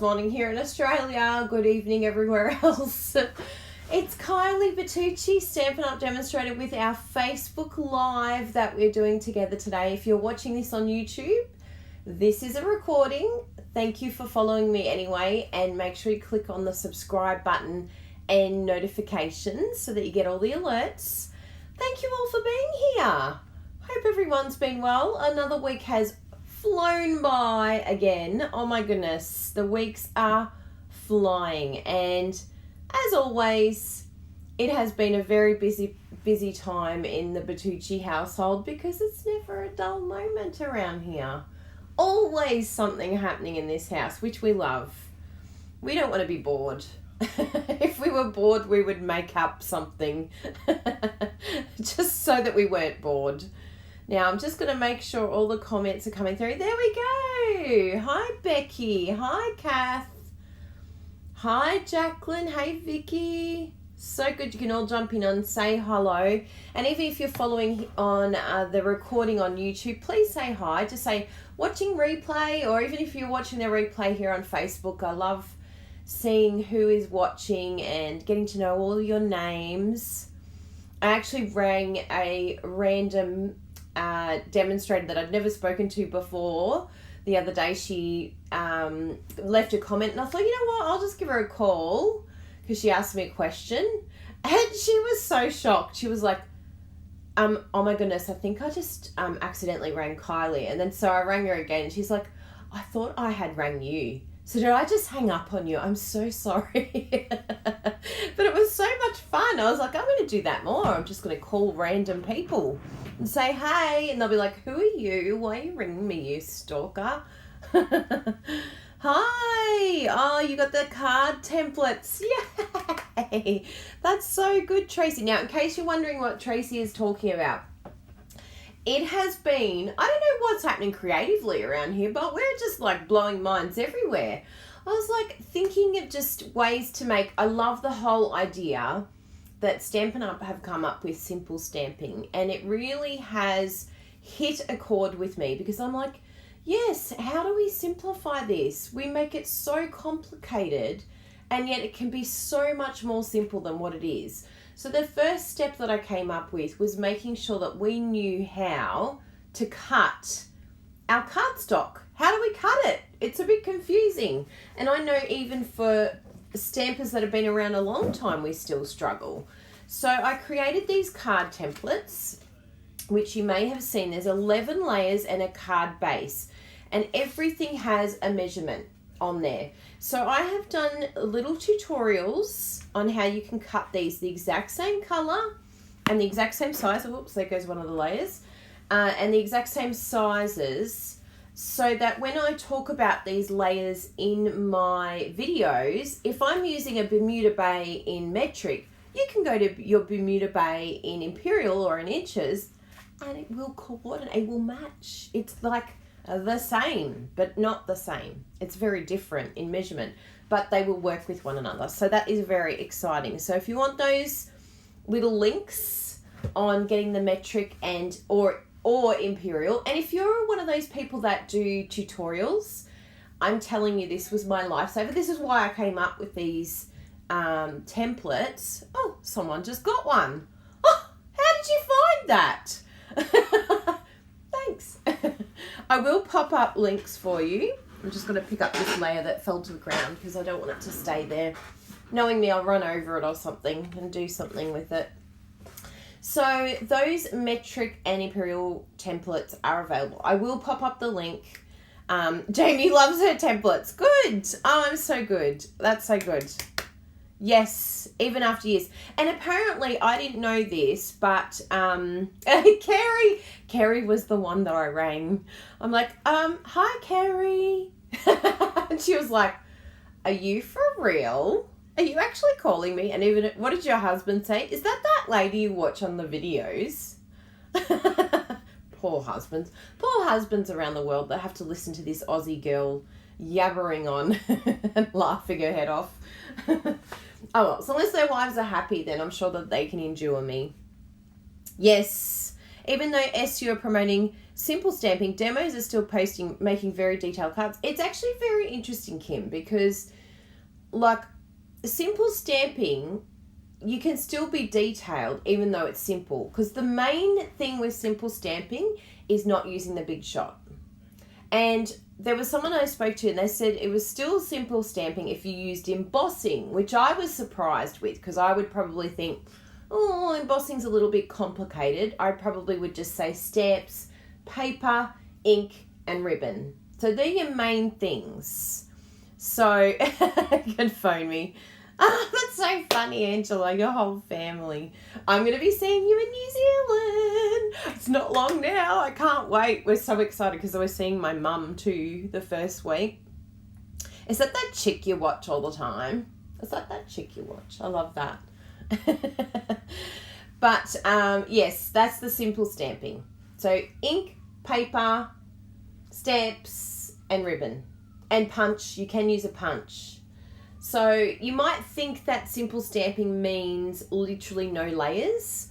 morning here in Australia. Good evening everywhere else. It's Kylie Bertucci, Stampin' Up! Demonstrator with our Facebook Live that we're doing together today. If you're watching this on YouTube, this is a recording. Thank you for following me anyway, and make sure you click on the subscribe button and notifications so that you get all the alerts. Thank you all for being here. Hope everyone's been well. Another week has flown by again. Oh my goodness, the weeks are flying, and as always, it has been a very busy time in the Bertucci household because it's never a dull moment around here. Always something happening in this house, which we love. We don't want to be bored. If we were bored, we would make up something just so that we weren't bored. Now, I'm just going to make sure all the comments are coming through. There we go. Hi, Becky. Hi, Kath. Hi, Jacqueline. Hey, Vicky. So good you can all jump in and say hello. And even if you're following on the recording on YouTube, please say hi. Just say watching replay, or even if you're watching the replay here on Facebook. I love seeing who is watching and getting to know all your names. I actually rang a random demonstrator that I'd never spoken to before the other day. She left a comment, and I thought, you know what, I'll just give her a call because she asked me a question, and she was so shocked. She was like, oh my goodness, I think I just accidentally rang Kylie. And then so I rang her again, and she's like, I thought I had rang you. So did I just hang up on you? I'm so sorry. But it was so much fun. I was like, I'm going to do that more. I'm just going to call random people and say, hey, and they'll be like, who are you? Why are you ringing me, you stalker? Hi. Oh, you got the card templates. Yay. That's so good, Tracy. Now, in case you're wondering what Tracy is talking about, it has been, I don't know what's happening creatively around here, but we're just like blowing minds everywhere. I was like thinking of just ways to make, I love the whole idea that Stampin' Up! Have come up with simple stamping, and it really has hit a chord with me because I'm like, yes, how do we simplify this? We make it so complicated, and yet it can be so much more simple than what it is. So the first step that I came up with was making sure that we knew how to cut our cardstock. How do we cut it? It's a bit confusing. And I know even for stampers that have been around a long time, we still struggle. So I created these card templates, which you may have seen. There's 11 layers and a card base, and everything has a measurement on there. So I have done little tutorials on how you can cut these the exact same color and the exact same size. Oops, there goes one of the layers. And the exact same sizes, so that when I talk about these layers in my videos, if I'm using a Bermuda Bay in metric, you can go to your Bermuda Bay in imperial or in inches, and it will coordinate, it will match. It's like the same, but not the same. It's very different in measurement, but they will work with one another. So that is very exciting. So if you want those little links on getting the metric and or imperial, and if you're one of those people that do tutorials, I'm telling you, this was my lifesaver. This is why I came up with these templates. Oh, someone just got one. Oh, how did you find that? Thanks. I will pop up links for you. I'm just going to pick up this layer that fell to the ground because I don't want it to stay there. Knowing me, I'll run over it or something and do something with it. So those metric and imperial templates are available. I will pop up the link. Jamie loves her templates. Good. Oh, I'm so good. That's so good. Yes, even after years. And apparently, I didn't know this, but Kerry was the one that I rang. I'm like, hi, Kerry. And she was like, are you for real? Are you actually calling me? And even, what did your husband say? Is that lady you watch on the videos? Poor husbands. Poor husbands around the world that have to listen to this Aussie girl yabbering on and laughing her head off. Oh well, so unless their wives are happy, then I'm sure that they can endure me. Yes, Even though SU are promoting simple stamping, Demos are still making very detailed cards. It's actually very interesting, Kim, because like simple stamping, you can still be detailed even though it's simple. Because the main thing with simple stamping is not using the big shot. And there was someone I spoke to and they said it was still simple stamping if you used embossing, which I was surprised with because I would probably think, oh, embossing's a little bit complicated. I probably would just say stamps, paper, ink, and ribbon. So they're your main things. So, you can phone me. Oh, that's so funny, Angela, your whole family. I'm going to be seeing you in New Zealand. It's not long now. I can't wait. We're so excited because we're seeing my mum too the first week. Is that chick you watch all the time? Is that chick you watch? I love that. But, yes, that's the simple stamping. So, ink, paper, stamps, and ribbon. And punch. You can use a punch. So you might think that simple stamping means literally no layers,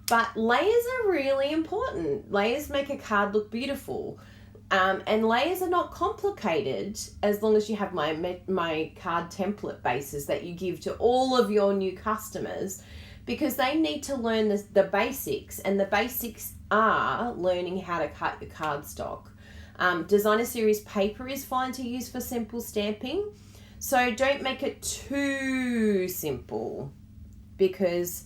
but layers are really important. Layers make a card look beautiful, and layers are not complicated as long as you have my card template bases that you give to all of your new customers, because they need to learn the basics, and the basics are learning how to cut your cardstock. Designer series paper is fine to use for simple stamping. So don't make it too simple because,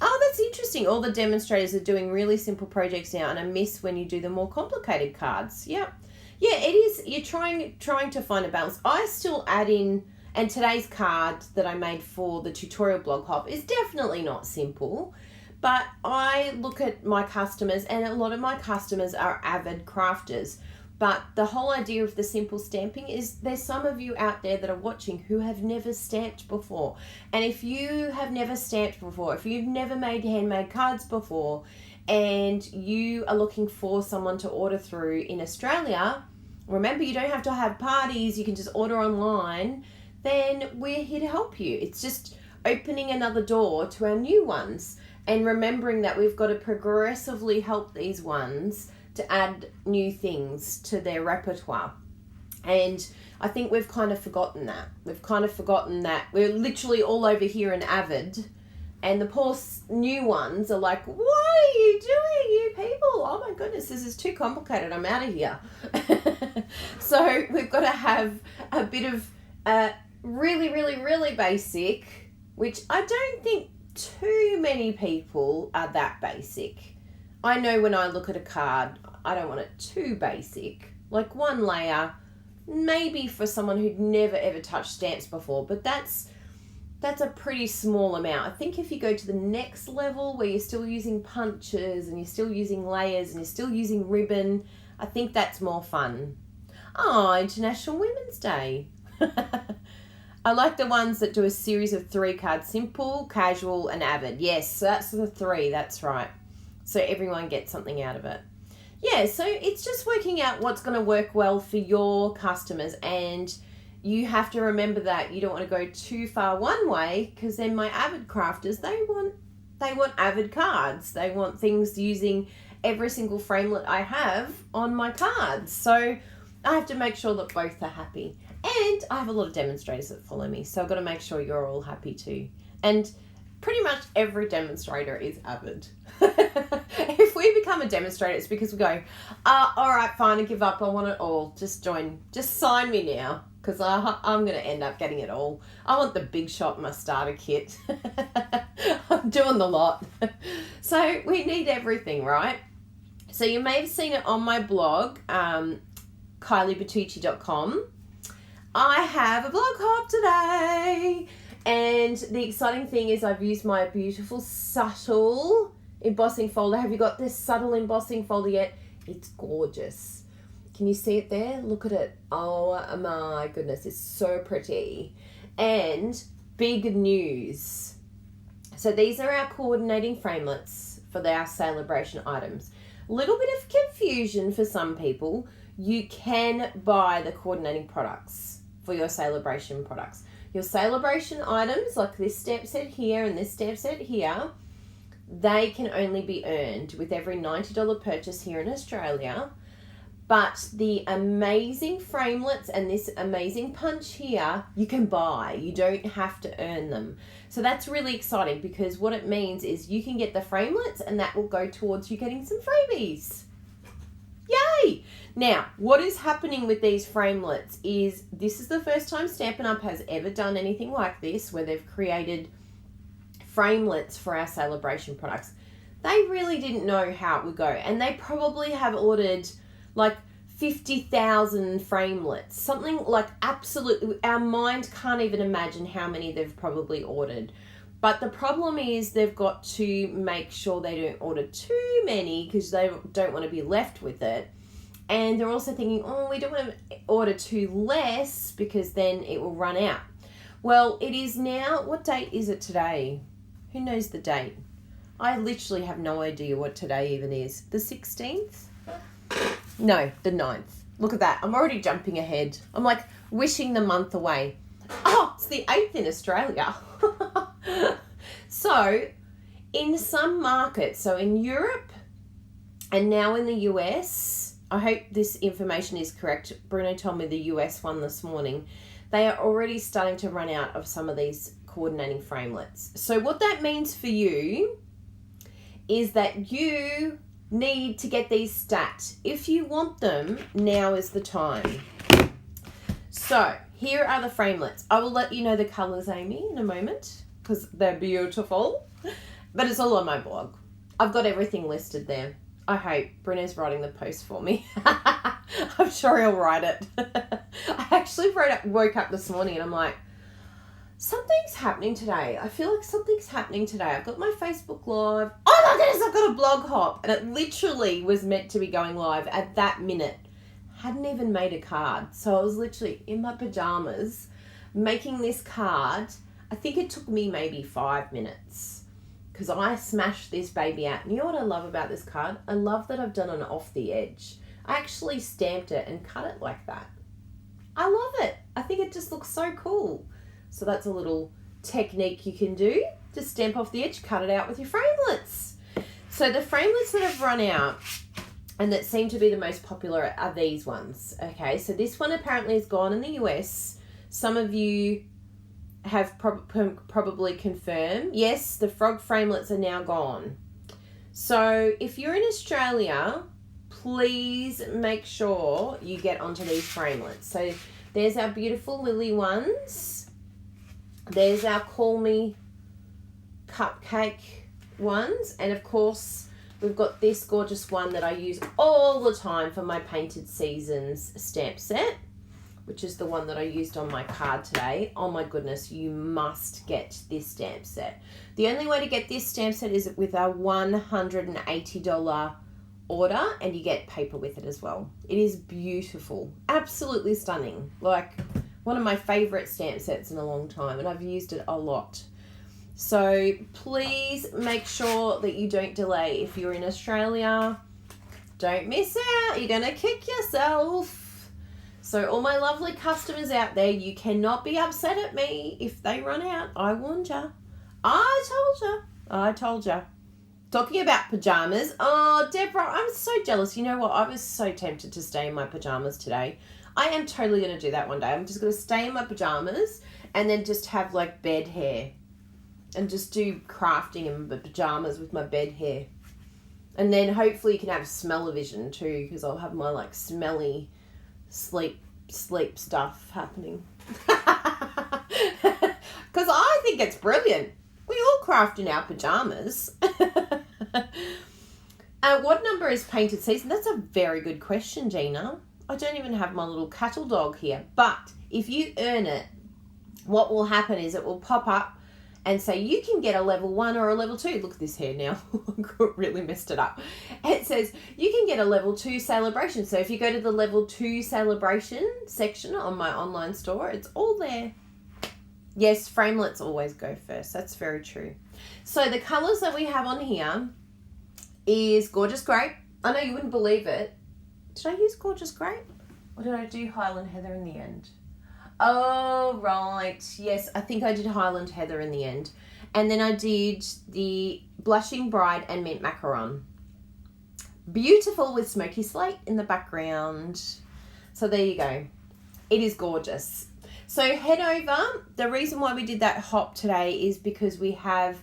oh, that's interesting. All the demonstrators are doing really simple projects now, and I miss when you do the more complicated cards. Yeah, it is. You're trying to find a balance. I still add in, and today's card that I made for the tutorial blog hop is definitely not simple, but I look at my customers, and a lot of my customers are avid crafters. But the whole idea of the simple stamping is there's some of you out there that are watching who have never stamped before. And if you have never stamped before, if you've never made handmade cards before, and you are looking for someone to order through in Australia, remember you don't have to have parties, you can just order online, then we're here to help you. It's just opening another door to our new ones and remembering that we've got to progressively help these ones to add new things to their repertoire. And I think we've kind of forgotten that. We're literally all over here in Avid, and the poor new ones are like, what are you doing, you people? Oh my goodness, this is too complicated. I'm out of here. So we've got to have a bit of really, really, really basic, which I don't think too many people are that basic. I know when I look at a card, I don't want it too basic. Like one layer, maybe for someone who'd never ever touched stamps before, but that's a pretty small amount. I think if you go to the next level where you're still using punches and you're still using layers and you're still using ribbon, I think that's more fun. Oh, International Women's Day. I like the ones that do a series of 3 cards, simple, casual, and avid. Yes, that's the 3, that's right. So everyone gets something out of it. Yeah, so it's just working out what's going to work well for your customers, and you have to remember that you don't want to go too far one way, because then my avid crafters, they want avid cards. They want things using every single framelit I have on my cards. So I have to make sure that both are happy. And I have a lot of demonstrators that follow me, so I've got to make sure you're all happy too. And pretty much every demonstrator is avid. If we become a demonstrator, it's because we go, all right, fine, I give up. I want it all. Just join. Just sign me now, because I'm going to end up getting it all. I want the big shot in my starter kit. I'm doing the lot. So we need everything, right? So you may have seen it on my blog, KylieBertucci.com. I have a blog hop today. And the exciting thing is I've used my beautiful subtle embossing folder. Have you got this subtle embossing folder yet? It's gorgeous. Can you see it there? Look at it. Oh my goodness, it's so pretty. And big news. So these are our coordinating framelits for our celebration items. Little bit of confusion for some people. You can buy the coordinating products for your celebration products. Your celebration items, like this stamp set here and this stamp set here, they can only be earned with every $90 purchase here in Australia. But the amazing framelits and this amazing punch here, you can buy. You don't have to earn them. So that's really exciting, because what it means is you can get the framelits and that will go towards you getting some freebies. Yay! Now, what is happening with these framelits is this is the first time Stampin' Up! Has ever done anything like this, where they've created framelits for our celebration products. They really didn't know how it would go, and they probably have ordered like 50,000 framelits, something like absolutely, our mind can't even imagine how many they've probably ordered. But the problem is they've got to make sure they don't order too many, because they don't want to be left with it. And they're also thinking, oh, we don't want to order too less because then it will run out. Well, it is now, what date is it today? Who knows the date? I literally have no idea what today even is. The 16th? No, the 9th. Look at that. I'm already jumping ahead. I'm like wishing the month away. Oh, it's the 8th in Australia. So, in some markets, so in Europe and now in the US, I hope this information is correct. Bruno told me the US one this morning. They are already starting to run out of some of these coordinating framelits. So what that means for you is that you need to get these stat. If you want them, now is the time. So here are the framelits. I will let you know the colours, Amy, in a moment, because they're beautiful. But it's all on my blog. I've got everything listed there. I hope. Bruno's writing the post for me. I'm sure he'll write it. I actually woke up this morning and I'm like, something's happening today. I feel like something's happening today. I've got my Facebook Live. Oh my goodness, I've got a blog hop. And it literally was meant to be going live at that minute. Hadn't even made a card. So I was literally in my pajamas making this card. I think it took me maybe 5 minutes, because I smashed this baby out. And you know what I love about this card? I love that I've done an off the edge. I actually stamped it and cut it like that. I love it. I think it just looks so cool. So that's a little technique you can do. Just stamp off the edge, cut it out with your framelits. So the framelits that have run out and that seem to be the most popular are these ones. Okay, so this one apparently is gone in the US. Some of you have probably confirmed. Yes, the frog framelits are now gone. So if you're in Australia, please make sure you get onto these framelits. So there's our beautiful lily ones. There's our Call Me cupcake ones. And of course, we've got this gorgeous one that I use all the time for my Painted Seasons stamp set, which is the one that I used on my card today. Oh my goodness, you must get this stamp set. The only way to get this stamp set is with a $180 order, and you get paper with it as well. It is beautiful, absolutely stunning. Like one of my favorite stamp sets in a long time, and I've used it a lot. So please make sure that you don't delay. If you're in Australia, don't miss out. You're going to kick yourself. So all my lovely customers out there, you cannot be upset at me if they run out. I warned you. I told you. Talking about pajamas. Oh, Deborah, I'm so jealous. You know what? I was so tempted to stay in my pajamas today. I am totally going to do that one day. I'm just going to stay in my pajamas and then just have like bed hair and just do crafting in my pajamas with my bed hair. And then hopefully you can have smell-o-vision too, because I'll have my like smelly sleep stuff happening. Because I think it's brilliant. We all craft in our pajamas. What number is Painted Season? That's a very good question, Gina. I don't even have my little cattle dog here. But if you earn it, what will happen is it will pop up and say you can get a level 1 or a level 2. Look at this hair now. I really messed it up. It says you can get a level 2 celebration. So if you go to the level 2 celebration section on my online store, it's all there. Yes, framelits always go first. That's very true. So the colours that we have on here is Gorgeous Grape. I know you wouldn't believe it. Did I use Gorgeous Grape? Or did I do Highland Heather in the end? Oh, right. Yes, I think I did Highland Heather in the end. And then I did the Blushing Bride and Mint Macaron. Beautiful with smoky slate in the background. So there you go. It is gorgeous. So head over. The reason why we did that hop today is because we have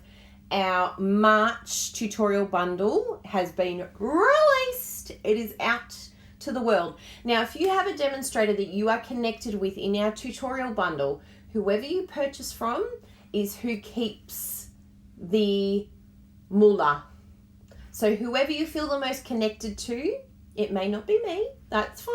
our March tutorial bundle has been released. It is out to the world. Now, if you have a demonstrator that you are connected with in our tutorial bundle, whoever you purchase from is who keeps the moolah. So whoever you feel the most connected to, it may not be me, that's fine.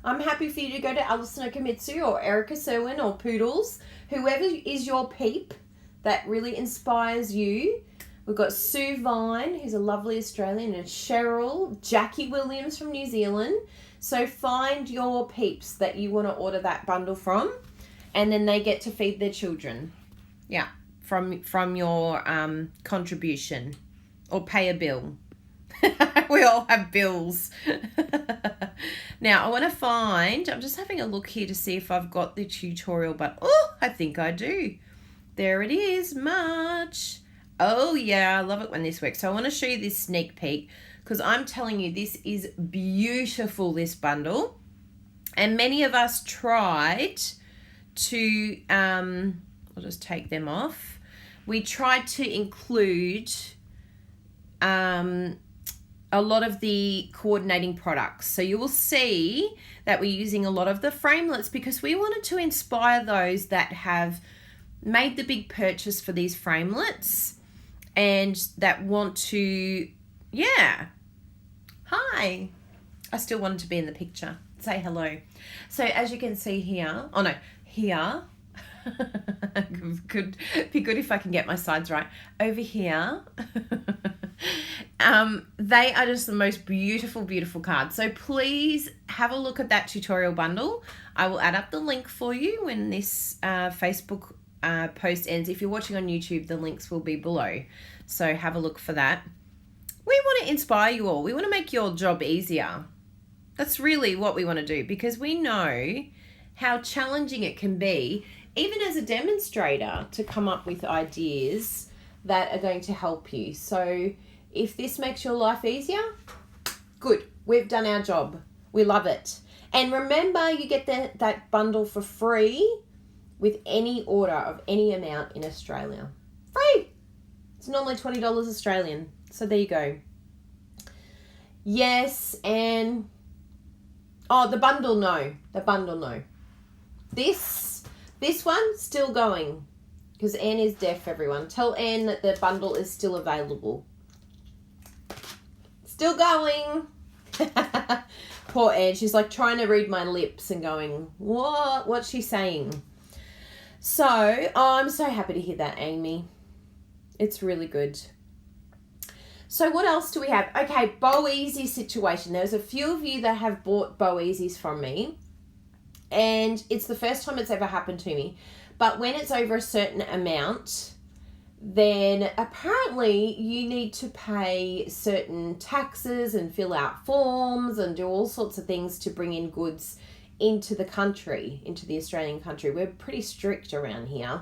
I'm happy for you to go to Alison Okamitsu or Erica Serwin or Poodles, whoever is your peep that really inspires you. We've got Sue Vine, who's a lovely Australian, and Cheryl, Jackie Williams from New Zealand. So find your peeps that you want to order that bundle from, and then they get to feed their children. Yeah, from your contribution or pay a bill. We all have bills. Now, I want to find, I'm just having a look here to see if I've got the tutorial, but oh, I think I do. There it is, March. Oh yeah, I love it when this works. So I want to show you this sneak peek because I'm telling you, this is beautiful, this bundle. And many of us tried to, I'll just take them off. We tried to include a lot of the coordinating products. So you will see that we're using a lot of the framelits because we wanted to inspire those that have made the big purchase for these framelits and that want to, yeah. Hi. I still wanted to be in the picture. Say hello. So as you can see here, oh no, here, could be good if I can get my sides right. Over here, they are just the most beautiful, beautiful cards. So please have a look at that tutorial bundle. I will add up the link for you when this Facebook post ends. If you're watching on YouTube, the links will be below. So have a look for that. We want to inspire you all. We want to make your job easier. That's really what we want to do because we know how challenging it can be, even as a demonstrator, to come up with ideas that are going to help you. So if this makes your life easier, good. We've done our job. We love it. And remember, you get that bundle for free with any order of any amount in Australia. Free. It's normally $20 Australian. So there you go. Yes, and oh, the bundle, no. The bundle, no. This one, still going. Because Anne is deaf, everyone. Tell Anne that the bundle is still available. Still going. Poor Anne. She's like trying to read my lips and going, what? What's she saying? So, oh, I'm so happy to hear that, Amy. It's really good. So what else do we have? Okay, Boeasy situation. There's a few of you that have bought Boeasies from me. And it's the first time it's ever happened to me. But when it's over a certain amount, then apparently you need to pay certain taxes and fill out forms and do all sorts of things to bring in goods into the country, into the Australian country. We're pretty strict around here.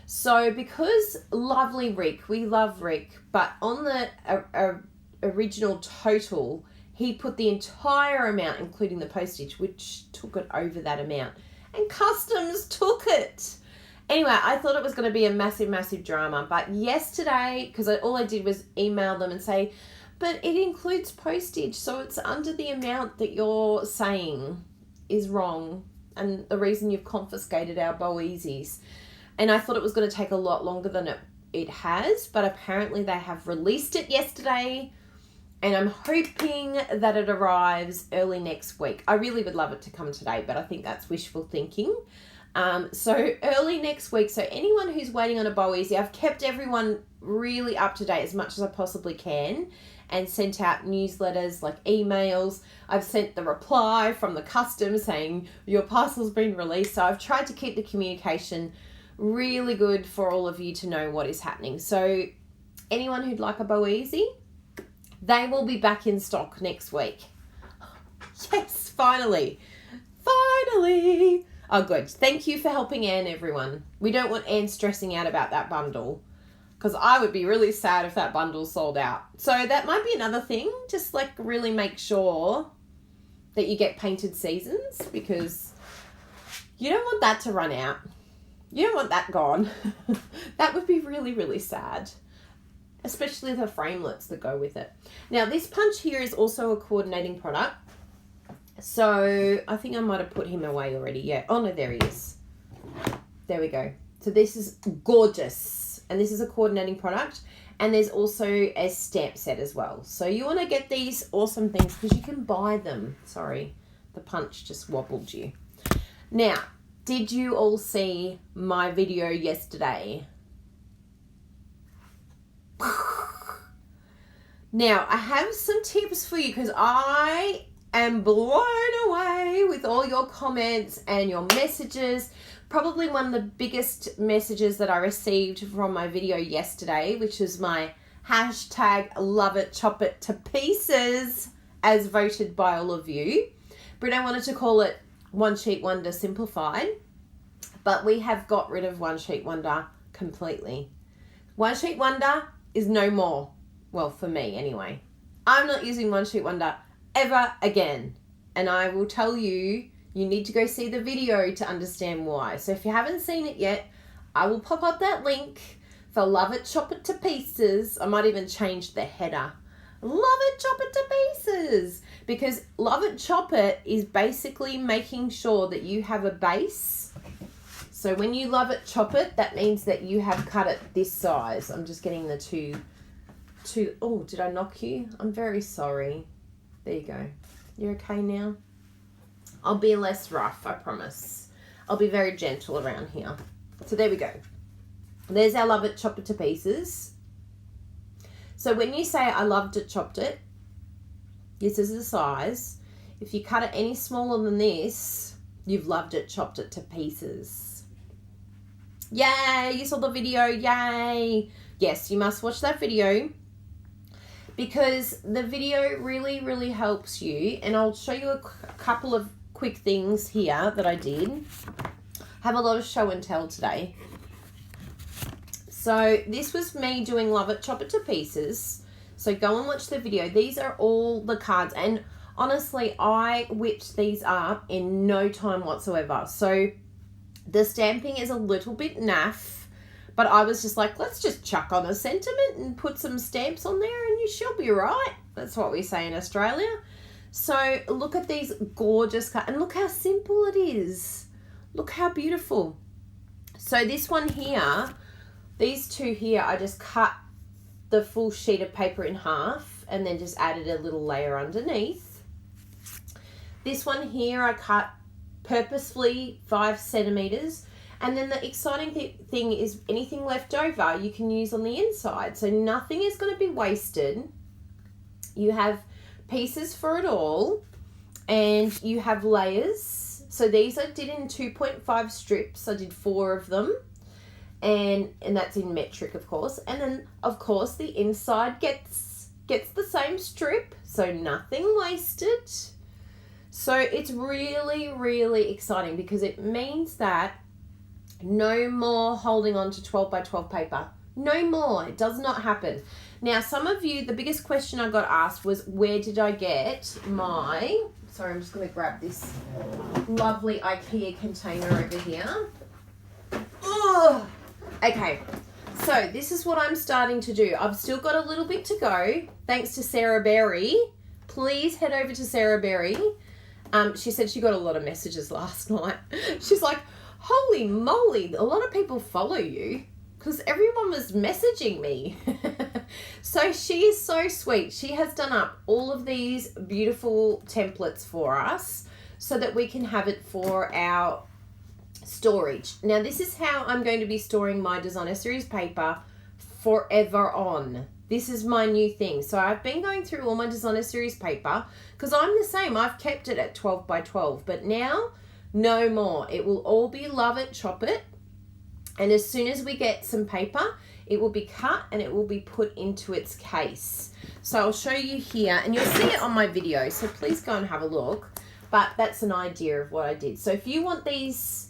So because lovely Rick, we love Rick, but on the original total, he put the entire amount, including the postage, which took it over that amount. And customs took it. Anyway, I thought it was going to be a massive, massive drama. But yesterday, because all I did was email them and say, but it includes postage, so it's under the amount that you're saying is wrong. And the reason you've confiscated our Boeasies. And I thought it was going to take a lot longer than it has. But apparently they have released it yesterday. And I'm hoping that it arrives early next week. I really would love it to come today, but I think that's wishful thinking. So early next week. So anyone who's waiting on a Boeasy, I've kept everyone really up to date as much as I possibly can and sent out newsletters like emails. I've sent the reply from the customs saying your parcel's been released. So I've tried to keep the communication really good for all of you to know what is happening. So anyone who'd like a Boeasy, they will be back in stock next week. Yes, finally. Finally. Oh, good. Thank you for helping Anne, everyone. We don't want Anne stressing out about that bundle. because I would be really sad if that bundle sold out. So that might be another thing. Just like really make sure that you get painted seasons, because you don't want that to run out. You don't want that gone. That would be really, really sad. Especially the framelits that go with it. Now, this punch here is also a coordinating product. So I think I might have put him away already. Yeah. Oh, no, there he is. There we go. So this is gorgeous. And this is a coordinating product. And there's also a stamp set as well. So you want to get these awesome things because you can buy them. Sorry, the punch just wobbled you. Now, did you all see my video yesterday? Now, I have some tips for you because I am blown away with all your comments and your messages. Probably one of the biggest messages that I received from my video yesterday, which is my hashtag love it, chop it to pieces, as voted by all of you. Brino wanted to call it One Sheet Wonder Simplified, but we have got rid of One Sheet Wonder completely. One Sheet Wonder is no more. Well, for me anyway. I'm not using One Sheet Wonder ever again. And I will tell you, you need to go see the video to understand why. So if you haven't seen it yet, I will pop up that link for Love It, Chop It to Pieces. I might even change the header. Love It, Chop It to Pieces. Because Love It, Chop It is basically making sure that you have a base. So when you Love It, Chop It, that means that you have cut it this size. I'm just getting the two. Oh, did I knock you? I'm very sorry. There you go. You're okay now? I'll be less rough, I promise. I'll be very gentle around here. So there we go. There's our Love It, Chop It to Pieces. So when you say I loved it, chopped it, this is the size. If you cut it any smaller than this, you've loved it, chopped it to pieces. Yay, you saw the video, yay. Yes, you must watch that video, because the video really, really helps you. And I'll show you a couple of quick things here that I did. Have a lot of show and tell today. So this was me doing Love It, Chop It to Pieces. So go and watch the video. These are all the cards. And honestly, I whipped these up in no time whatsoever. So the stamping is a little bit naff. But I was just like, let's just chuck on a sentiment and put some stamps on there and you shall be right. That's what we say in Australia. So look at these gorgeous cards. And look how simple it is. Look how beautiful. So this one here, these two here, I just cut the full sheet of paper in half and then just added a little layer underneath. This one here, I cut purposefully 5 centimeters. And then the exciting thing is anything left over you can use on the inside. So nothing is going to be wasted. You have pieces for it all. And you have layers. So these I did in 2.5 strips. I did 4 of them. And that's in metric, of course. And then, of course, the inside gets the same strip. So nothing wasted. So it's really, really exciting because it means that no more holding on to 12 by 12 paper. No more. It does not happen. Now, some of you, the biggest question I got asked was, where did I get my... Sorry, I'm just going to grab this lovely IKEA container over here. Ugh. Okay, so this is what I'm starting to do. I've still got a little bit to go, thanks to Sarah Berry. Please head over to Sarah Berry. She said she got a lot of messages last night. She's like, holy moly, a lot of people follow you, because everyone was messaging me. So she is so sweet. She has done up all of these beautiful templates for us so that we can have it for our storage. Now, this is how I'm going to be storing my Designer Series paper forever on. This is my new thing. So I've been going through all my Designer Series paper because I'm the same. I've kept it at 12 by 12, but now no more. It will all be Love It, Chop It. And as soon as we get some paper, it will be cut and it will be put into its case. So I'll show you here, and you'll see it on my video, so please go and have a look. But that's an idea of what I did. So if you want these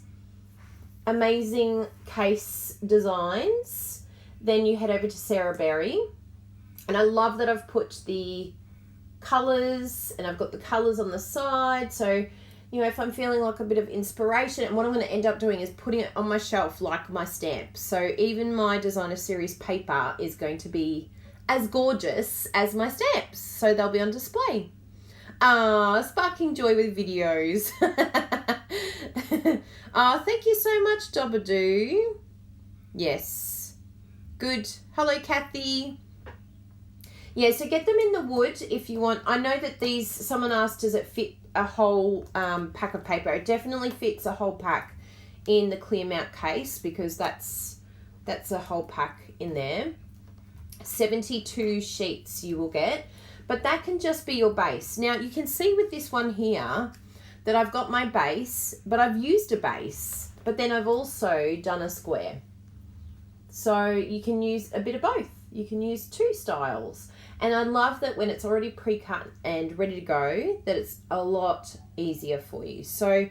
amazing case designs, then you head over to Sarah Berry. And I love that I've put the colours, and I've got the colours on the side. So, you know, if I'm feeling like a bit of inspiration, and what I'm going to end up doing is putting it on my shelf like my stamps. So even my designer series paper is going to be as gorgeous as my stamps. So they'll be on display. Sparking joy with videos. Thank you so much, Dobadoo. Yes. Good. Hello, Kathy. Yeah, so get them in the wood if you want. I know that these, someone asked, does it fit a whole pack of paper? It definitely fits a whole pack in the clear mount case, because that's a whole pack in there. 72 sheets you will get, but that can just be your base. Now you can see with this one here that I've got my base, but I've used a base, but then I've also done a square. So you can use a bit of both. You can use two styles. And I love that when it's already pre-cut and ready to go, that it's a lot easier for you. So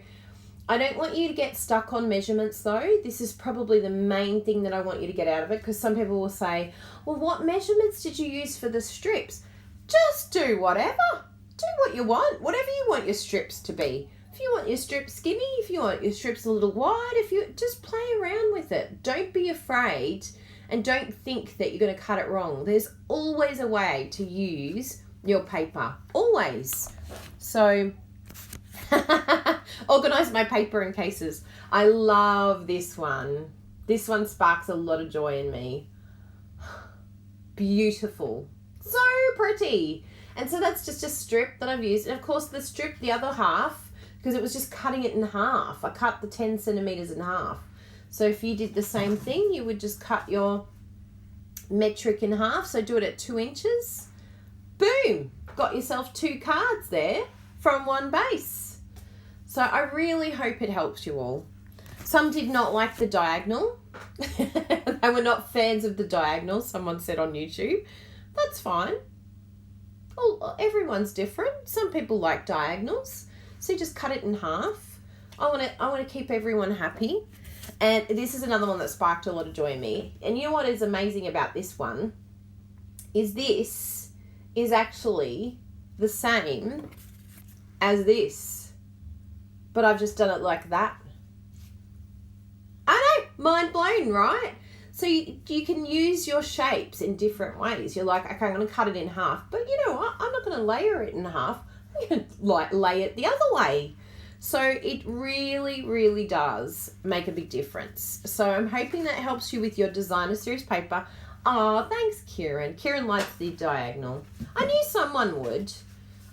I don't want you to get stuck on measurements though. This is probably the main thing that I want you to get out of it, because some people will say, well, what measurements did you use for the strips? Just do whatever. Do what you want, whatever you want your strips to be. If you want your strips skinny, if you want your strips a little wide, if you just play around with it. Don't be afraid. And don't think that you're going to cut it wrong. There's always a way to use your paper. Always. So, organize my paper in cases. I love this one. This one sparks a lot of joy in me. Beautiful. So pretty. And so that's just a strip that I've used. And of course the strip, the other half, because it was just cutting it in half. I cut the 10 centimeters in half. So if you did the same thing, you would just cut your metric in half. So do it at 2 inches. Boom! Got yourself 2 cards there from one base. So I really hope it helps you all. Some did not like the diagonal. They were not fans of the diagonal, someone said on YouTube. That's fine. Well, everyone's different. Some people like diagonals. So you just cut it in half. I want to keep everyone happy. And this is another one that sparked a lot of joy in me. And you know what is amazing about this one is this is actually the same as this. But I've just done it like that. I know, mind blown, right? So you can use your shapes in different ways. You're like, okay, I'm going to cut it in half. But you know what? I'm not going to layer it in half. I'm going to lay it the other way. So it really, really does make a big difference. So I'm hoping that helps you with your designer series paper. Oh, thanks, Kieran. Kieran likes the diagonal. I knew someone would,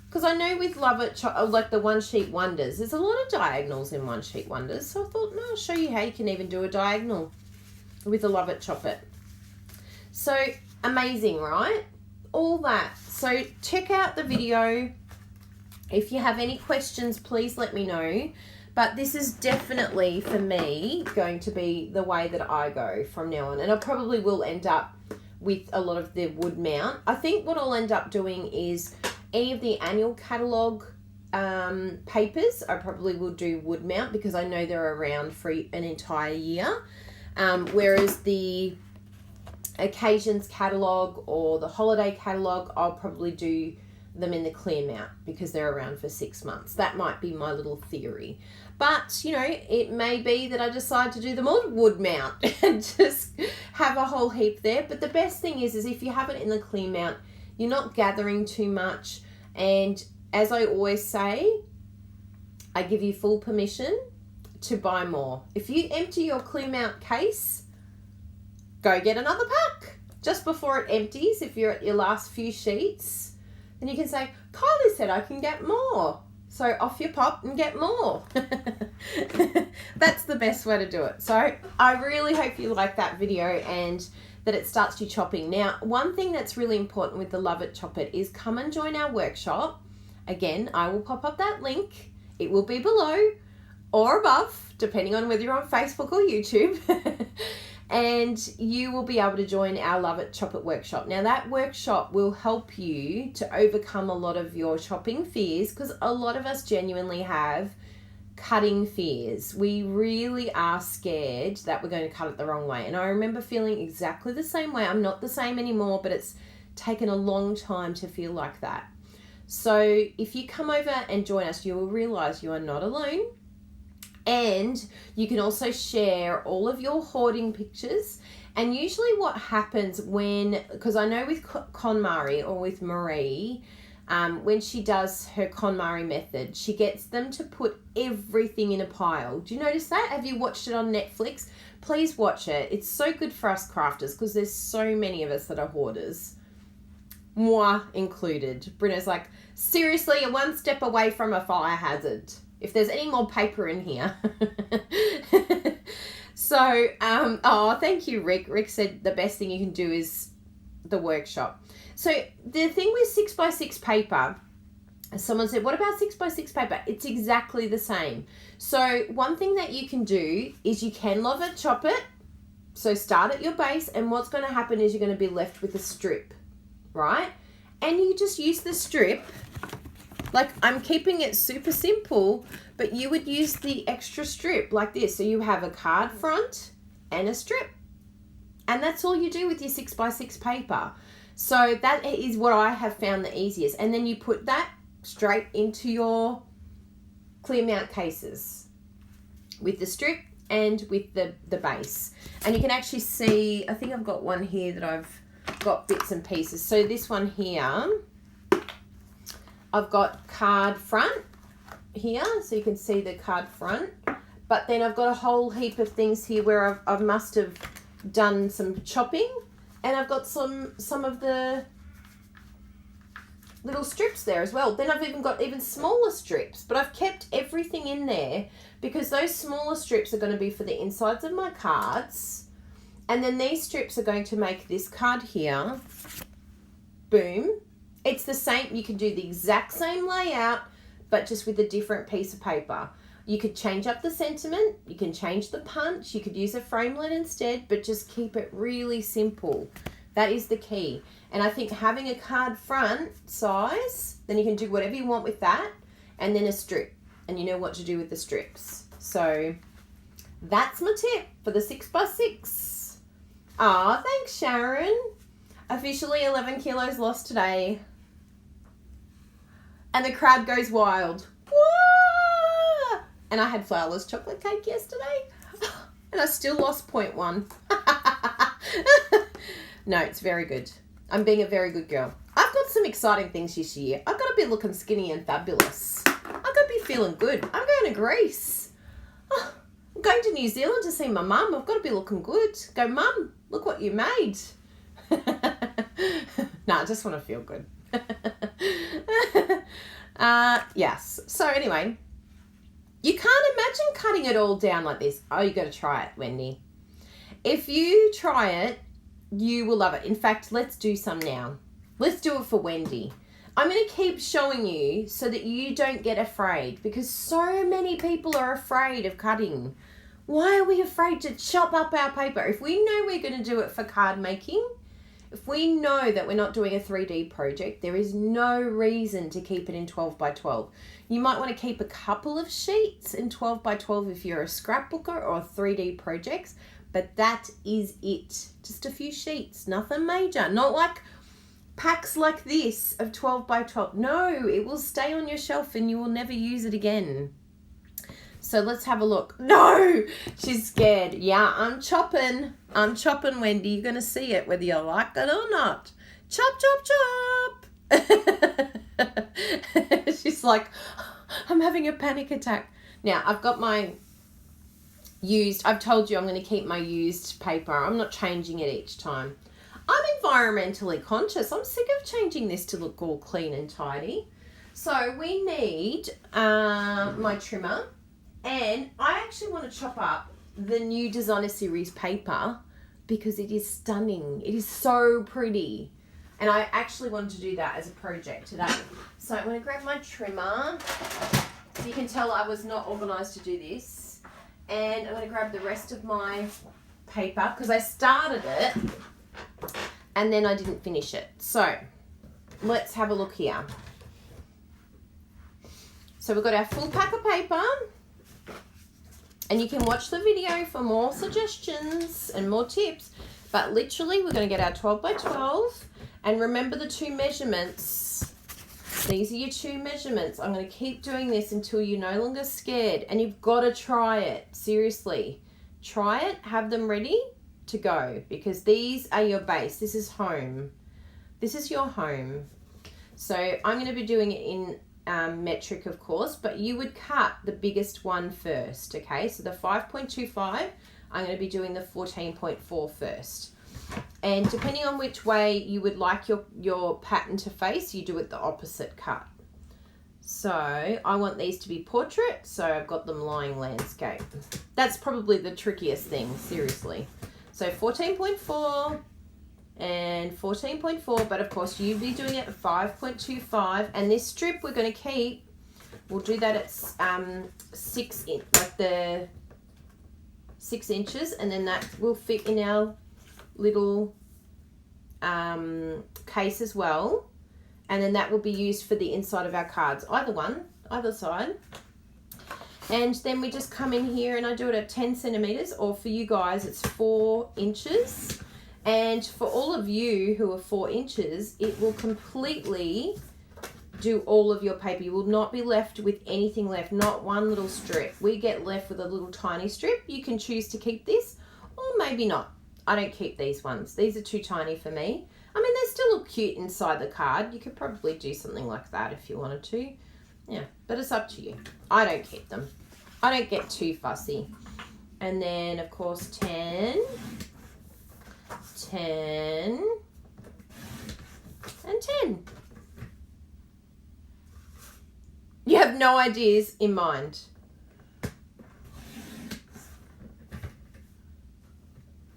because I know with Love It, like the One Sheet Wonders, there's a lot of diagonals in One Sheet Wonders. So I thought, no, I'll show you how you can even do a diagonal with the Love It Chop It. So amazing, right? All that. So check out the video. If you have any questions, please let me know. But this is definitely, for me, going to be the way that I go from now on. And I probably will end up with a lot of the wood mount. I think what I'll end up doing is any of the annual catalogue papers, I probably will do wood mount, because I know they're around for an entire year. Whereas the occasions catalogue or the holiday catalogue, I'll probably do them in the clear mount because they're around for 6 months. That might be my little theory. But, you know, it may be that I decide to do them all wood mount and just have a whole heap there. But the best thing is if you have it in the clear mount, you're not gathering too much. And as I always say, I give you full permission to buy more. If you empty your clear mount case, go get another pack just before it empties. If you're at your last few sheets, then you can say, Kylie said I can get more. So off you pop and get more. That's the best way to do it. So I really hope you like that video and that it starts you chopping. Now, one thing that's really important with the Love It Chop It is come and join our workshop. Again, I will pop up that link. It will be below or above, depending on whether you're on Facebook or YouTube. And you will be able to join our Love It Chop It workshop. Now that workshop will help you to overcome a lot of your shopping fears, because a lot of us genuinely have cutting fears. We really are scared that we're going to cut it the wrong way. And I remember feeling exactly the same way. I'm not the same anymore, but it's taken a long time to feel like that. So if you come over and join us, you will realize you are not alone. And you can also share all of your hoarding pictures. And usually what happens because I know with KonMari or with Marie, when she does her KonMari method, she gets them to put everything in a pile. Do you notice that? Have you watched it on Netflix? Please watch it. It's so good for us crafters because there's so many of us that are hoarders. Moi included. Brynna's like, seriously, you're one step away from a fire hazard. If there's any more paper in here. So, thank you, Rick. Rick said the best thing you can do is the workshop. So the thing with 6x6 paper, someone said, what about 6x6 paper? It's exactly the same. So one thing that you can do is you can lava chop it. So start at your base, and what's going to happen is you're going to be left with a strip, right? And you just use the strip. Like, I'm keeping it super simple, but you would use the extra strip like this. So you have a card front and a strip. And that's all you do with your 6x6 paper. So that is what I have found the easiest. And then you put that straight into your clear mount cases with the strip and with the base. And you can actually see, I think I've got one here that I've got bits and pieces. So this one here, I've got card front here, so you can see the card front. But then I've got a whole heap of things here where I must have done some chopping, and I've got some of the little strips there as well. Then I've even got even smaller strips, but I've kept everything in there because those smaller strips are going to be for the insides of my cards, and then these strips are going to make this card here. Boom. It's the same. You can do the exact same layout, but just with a different piece of paper. You could change up the sentiment. You can change the punch. You could use a framelit instead, but just keep it really simple. That is the key. And I think having a card front size, then you can do whatever you want with that, and then a strip. And you know what to do with the strips. So that's my tip for the 6x6. Ah, thanks, Sharon. Officially 11 kilos lost today. And the crowd goes wild. Whoa! And I had flourless chocolate cake yesterday. And I still lost 0.1. No, it's very good. I'm being a very good girl. I've got some exciting things this year. I've got to be looking skinny and fabulous. I've got to be feeling good. I'm going to Greece. Oh, I'm going to New Zealand to see my mum. I've got to be looking good. Go, Mum, look what you made. No, I just want to feel good. Yes. So anyway, you can't imagine cutting it all down like this. Oh, you got to try it, Wendy. If you try it, you will love it. In fact, let's do some now. Let's do it for Wendy. I'm going to keep showing you so that you don't get afraid, because so many people are afraid of cutting. Why are we afraid to chop up our paper? If we know we're going to do it for card making, if we know that we're not doing a 3D project, there is no reason to keep it in 12 by 12. You might want to keep a couple of sheets in 12 by 12 if you're a scrapbooker or 3D projects, but that is it. Just a few sheets, nothing major. Not like packs like this of 12 by 12. No, it will stay on your shelf and you will never use it again. So let's have a look. No, she's scared. Yeah, I'm chopping. I'm chopping, Wendy. You're going to see it whether you like it or not. Chop, chop, chop. She's like, I'm having a panic attack. Now, I've got my used. I've told you I'm going to keep my used paper. I'm not changing it each time. I'm environmentally conscious. I'm sick of changing this to look all clean and tidy. So we need my trimmer. And I actually want to chop up the new Designer Series paper because it is stunning. It is so pretty. And I actually wanted to do that as a project today. So I'm going to grab my trimmer. So you can tell I was not organised to do this. And I'm going to grab the rest of my paper because I started it and then I didn't finish it. So let's have a look here. So we've got our full pack of paper. And you can watch the video for more suggestions and more tips. But literally, we're going to get our 12 by 12. And remember the 2 measurements. These are your 2 measurements. I'm going to keep doing this until you're no longer scared. And you've got to try it. Seriously. Try it. Have them ready to go. Because these are your base. This is home. This is your home. So I'm going to be doing it in metric, of course. But you would cut the biggest one first. Okay. So the 5.25. I'm going to be doing the 14.4 first. And depending on which way you would like your pattern to face, you do it the opposite cut. So I want these to be portrait, so I've got them lying landscape. That's probably the trickiest thing, seriously. So 14.4 and 14.4, but of course you'd be doing it at 5.25. And this strip we're going to keep, we'll do that at 6 inch, like the 6 inches, and then that will fit in our little case as well, and then that will be used for the inside of our cards, either side. And then we just come in here and I do it at 10 centimeters, or for you guys it's 4 inches. And for all of you who are 4 inches, it will completely do all of your paper. You will not be left with anything left, not one little strip. We get left with a little tiny strip. You can choose to keep this or maybe not. I don't keep these ones. These are too tiny for me. I mean, they still look cute inside the card. You could probably do something like that if you wanted to. Yeah, but it's up to you. I don't keep them. I don't get too fussy. And then, of course, 10, 10, and 10. You have no ideas in mind.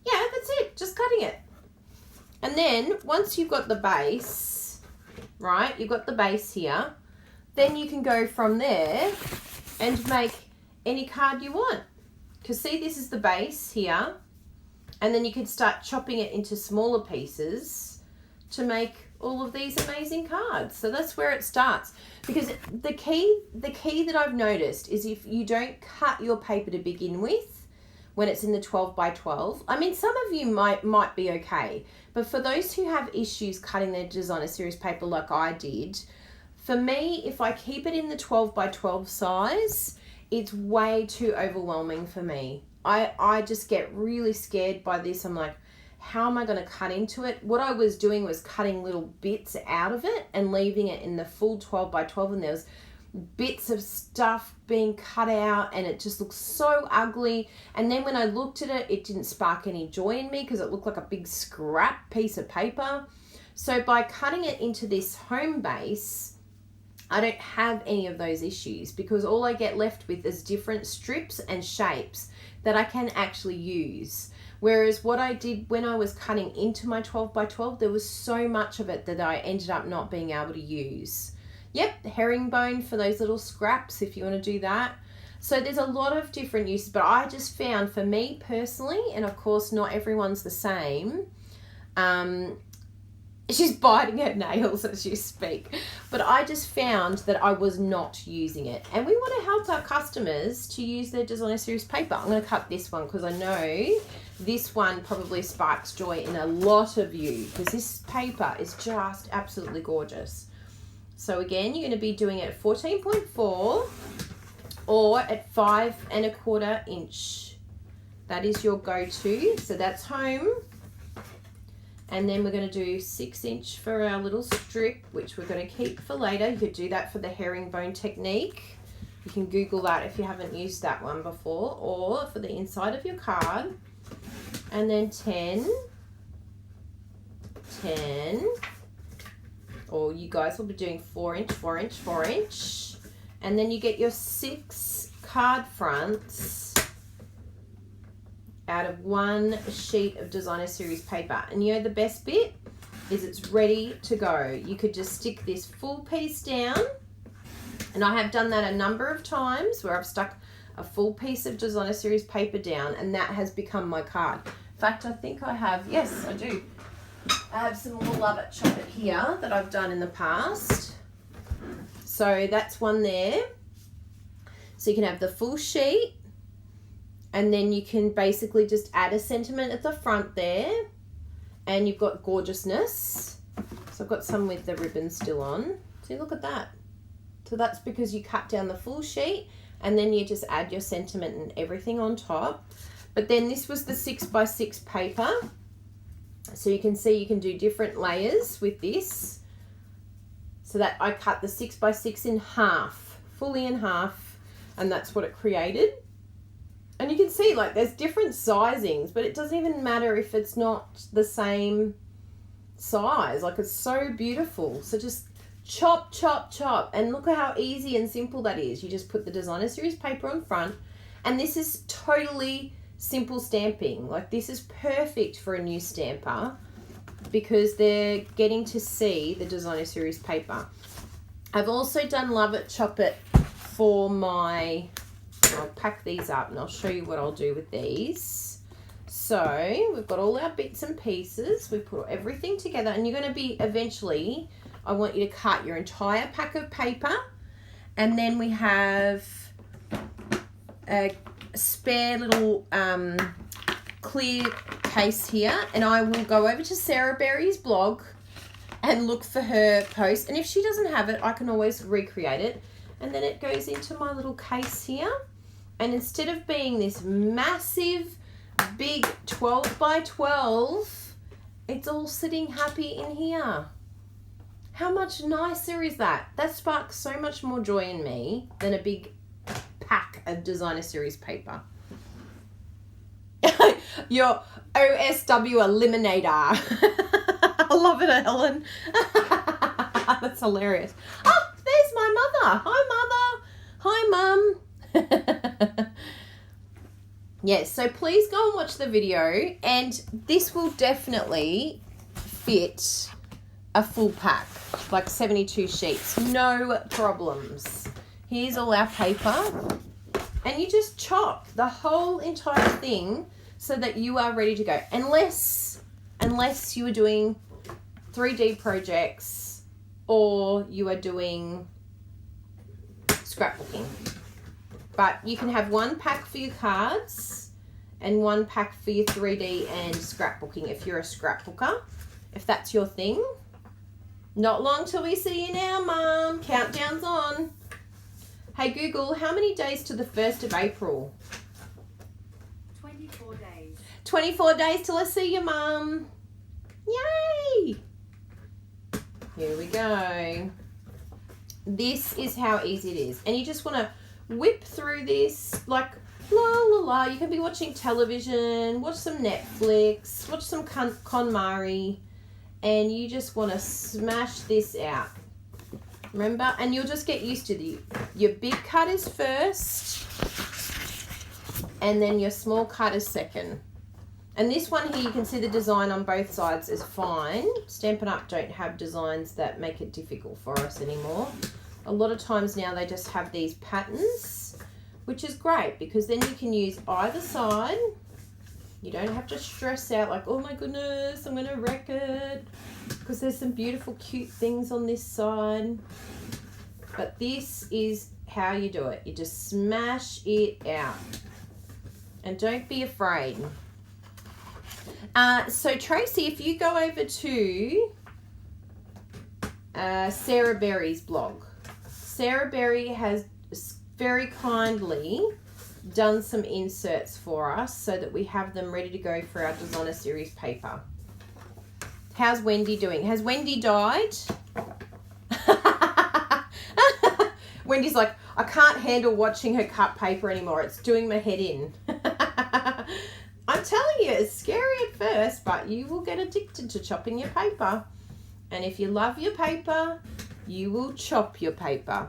Yeah, that's it. Just cutting it. And then once you've got the base, right, you've got the base here, then you can go from there and make any card you want. Because see, this is the base here. And then you can start chopping it into smaller pieces to make all of these amazing cards. So that's where it starts. Because the key that I've noticed is if you don't cut your paper to begin with, when it's in the 12 by 12, I mean, some of you might be okay, but for those who have issues cutting their designer series paper like I did, for me, if I keep it in the 12 by 12 size, it's way too overwhelming for me. I just get really scared by this. I'm like, how am I going to cut into it? What I was doing was cutting little bits out of it and leaving it in the full 12 by 12, and there was bits of stuff being cut out and it just looks so ugly. And then when I looked at it, it didn't spark any joy in me because it looked like a big scrap piece of paper. So by cutting it into this home base, I don't have any of those issues because all I get left with is different strips and shapes that I can actually use. Whereas what I did when I was cutting into my 12 by 12, there was so much of it that I ended up not being able to use. Yep, herringbone for those little scraps if you want to do that. So there's a lot of different uses, but I just found for me personally, and of course not everyone's the same, she's biting her nails as you speak, but I just found that I was not using it. And we want to help our customers to use their designer series paper. I'm going to cut this one because I know this one probably sparks joy in a lot of you because this paper is just absolutely gorgeous. So again, you're going to be doing it at 14.4 or at 5 1/4 inch. That is your go-to. So that's home. And then we're going to do 6 inch for our little strip, which we're going to keep for later. You could do that for the herringbone technique. You can Google that if you haven't used that one before, or for the inside of your card. And then 10, 10, or you guys will be doing 4 inch, 4 inch, 4 inch. And then you get your 6 card fronts out of 1 sheet of designer series paper. And you know the best bit is it's ready to go. You could just stick this full piece down, and I have done that a number of times where I've stuck a full piece of designer series paper down, and that has become my card. In fact, I think I have, yes I do, I have some more Love It Chop It here that I've done in the past. So that's one there. So you can have the full sheet, And then you can basically just add a sentiment at the front there. And you've got gorgeousness. So I've got some with the ribbon still on. See, look at that. So that's because you cut down the full sheet and then you just add your sentiment and everything on top. But then this was the 6x6 paper. So you can see you can do different layers with this. So that I cut the 6x6 in half, fully in half, and that's what it created. And you can see like there's different sizings, but it doesn't even matter if it's not the same size. Like it's so beautiful. So just chop, chop, chop. And look at how easy and simple that is. You just put the Designer Series paper on front, and this is totally simple stamping. Like this is perfect for a new stamper because they're getting to see the Designer Series paper. I've also done Love It, Chop It for my, I'll pack these up and I'll show you what I'll do with these. So we've got all our bits and pieces. We put everything together, and you're going to be eventually, I want you to cut your entire pack of paper, and then we have a spare little clear case here, and I will go over to Sarah Berry's blog and look for her post, and if she doesn't have it I can always recreate it. And then it goes into my little case here, and instead of being this massive big 12 by 12, it's all sitting happy in here. How much nicer is that? That sparks so much more joy in me than a big pack of Designer Series paper. Your OSW eliminator. I love it, Helen. That's hilarious. Oh, there's my mother. Hi, Mother. Hi, Mum. Yes, so please go and watch the video, and this will definitely fit a full pack, like 72 sheets, no problems. Here's all our paper, and you just chop the whole entire thing so that you are ready to go, unless you are doing 3D projects or you are doing scrapbooking. But you can have one pack for your cards and one pack for your 3D and scrapbooking if you're a scrapbooker, if that's your thing. Not long till we see you now, Mum. Countdown's on. Hey Google, how many days to the 1st of April? 24 days. 24 days till I see you, Mum. Yay! Here we go. This is how easy it is. And you just want to whip through this like la la la. You can be watching television, watch some Netflix, watch some KonMari, and you just want to smash this out. Remember, and you'll just get used to your big cut is first, and then your small cut is second. And this one here, you can see the design on both sides is fine. Stampin' Up! Don't have designs that make it difficult for us anymore. A lot of times now they just have these patterns, which is great because then you can use either side. You don't have to stress out like, oh my goodness, I'm going to wreck it, because there's some beautiful cute things on this side. But this is how you do it. You just smash it out. And don't be afraid. So Tracy, if you go over to Sarah Berry's blog, Sarah Berry has very kindly done some inserts for us so that we have them ready to go for our Designer Series paper. How's Wendy doing? Has Wendy died? Wendy's like, I can't handle watching her cut paper anymore. It's doing my head in. I'm telling you, it's scary at first, but you will get addicted to chopping your paper. And if you love your paper, you will chop your paper.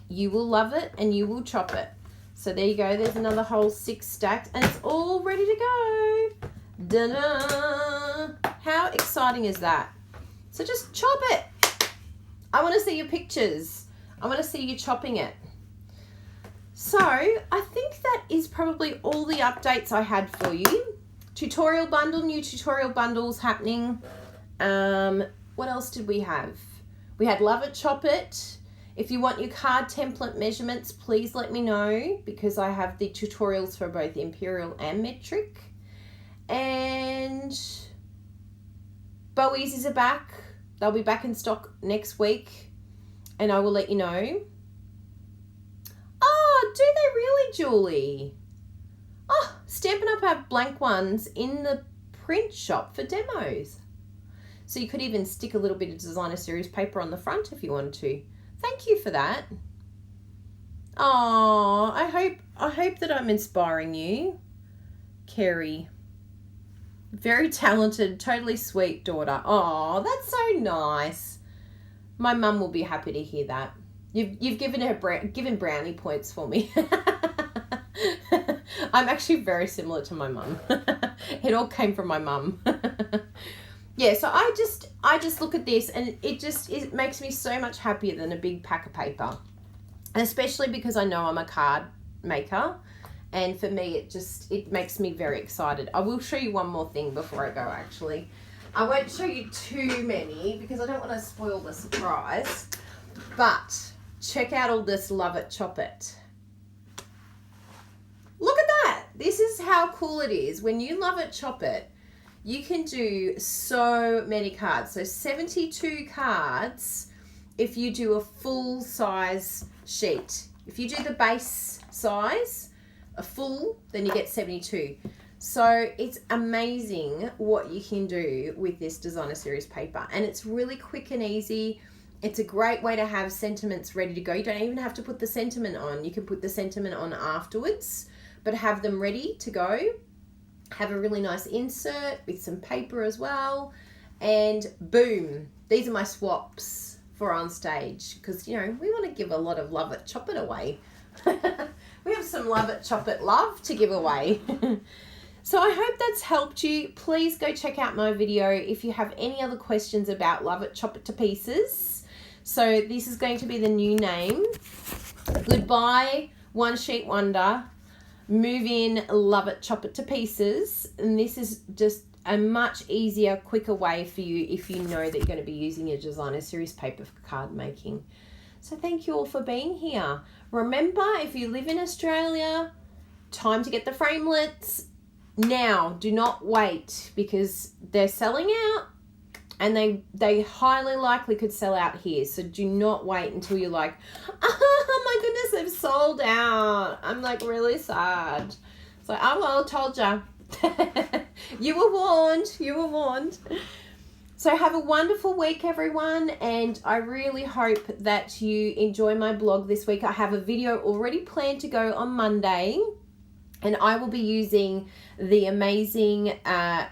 You will love it and you will chop it. So there you go. There's another whole 6 stacks and it's all ready to go. Da-da! How exciting is that? So just chop it. I want to see your pictures. I want to see you chopping it. So I think that is probably all the updates I had for you. Tutorial bundle, new tutorial bundles happening. What else did we have? We had Love It, Chop It. If you want your card template measurements, please let me know, because I have the tutorials for both imperial and metric. And Bowies are back. They'll be back in stock next week, and I will let you know. Oh, do they really, Julie? Oh, Stampin' Up! Have blank ones in the print shop for demos. So you could even stick a little bit of Designer Series paper on the front if you wanted to. Thank you for that. Oh, I hope that I'm inspiring you, Kerry. Very talented, totally sweet daughter. Oh, that's so nice. My mum will be happy to hear that. You've given her given brownie points for me. I'm actually very similar to my mum. It all came from my mum. Yeah, so I just look at this, and it makes me so much happier than a big pack of paper. And especially because I know I'm a card maker, and for me it makes me very excited. I will show you one more thing before I go, actually. I won't show you too many because I don't want to spoil the surprise. But check out all this Love It, Chop It. Look at that. This is how cool it is. When you Love It, Chop It, you can do so many cards. So 72 cards if you do a full size sheet. If you do the base size, a full, then you get 72. So it's amazing what you can do with this Designer Series paper. And it's really quick and easy. It's a great way to have sentiments ready to go. You don't even have to put the sentiment on. You can put the sentiment on afterwards, but have them ready to go. Have a really nice insert with some paper as well, and boom, these are my swaps for on stage, because we want to give a lot of Love It, Chop It away. We have some Love It, Chop It love to give away. So I hope that's helped you. Please go check out my video if you have any other questions about Love It, Chop It to Pieces. So this is going to be the new name. Goodbye, One Sheet Wonder. Move in, Love It, Chop It to Pieces. And this is just a much easier, quicker way for you if you know that you're going to be using your Designer Series paper for card making. So thank you all for being here. Remember, if you live in Australia, time to get the framelits now. Do not wait, because they're selling out, and they highly likely could sell out here. So do not wait until you're like, oh my goodness, they've sold out. I'm like really sad. It's like, oh well, told ya. You were warned. You were warned. So have a wonderful week, everyone. And I really hope that you enjoy my blog this week. I have a video already planned to go on Monday. And I will be using the amazing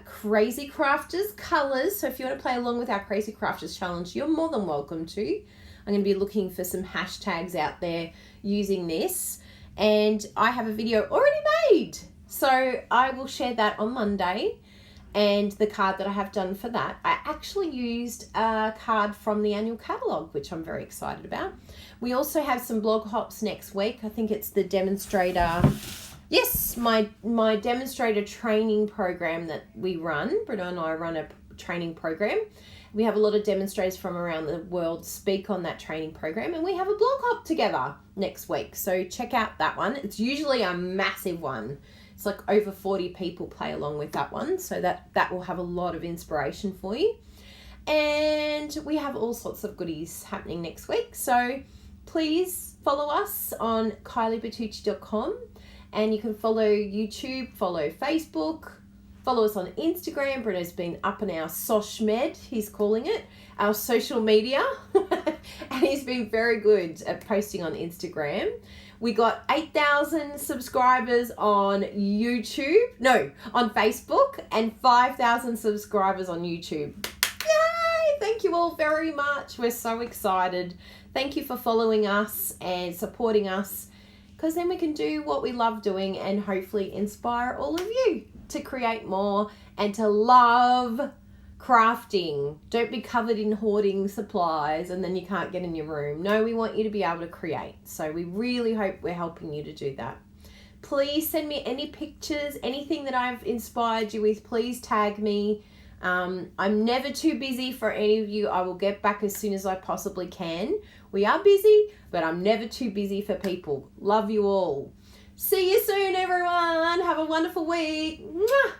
Crazy Crafters colours. So if you want to play along with our Crazy Crafters challenge, you're more than welcome to. I'm going to be looking for some hashtags out there using this. And I have a video already made. So I will share that on Monday. And the card that I have done for that, I actually used a card from the annual catalogue, which I'm very excited about. We also have some blog hops next week. I think it's the demonstrator... Yes, my demonstrator training program that we run. Bruno and I run a training program. We have a lot of demonstrators from around the world speak on that training program, and we have a blog hop together next week. So check out that one. It's usually a massive one. It's like over 40 people play along with that one. So that will have a lot of inspiration for you. And we have all sorts of goodies happening next week. So please follow us on KylieBertucci.com. And you can follow YouTube, follow Facebook, follow us on Instagram. Bruno's been up in our SoshMed, he's calling it, our social media. And he's been very good at posting on Instagram. We got 8,000 subscribers on on Facebook, and 5,000 subscribers on YouTube. Yay! Thank you all very much. We're so excited. Thank you for following us and supporting us, because then we can do what we love doing and hopefully inspire all of you to create more and to love crafting. Don't be covered in hoarding supplies and then you can't get in your room. No, we want you to be able to create. So we really hope we're helping you to do that. Please send me any pictures, anything that I've inspired you with. Please tag me. I'm never too busy for any of you. I will get back as soon as I possibly can. We are busy, but I'm never too busy for people. Love you all. See you soon, everyone. Have a wonderful week. Mwah!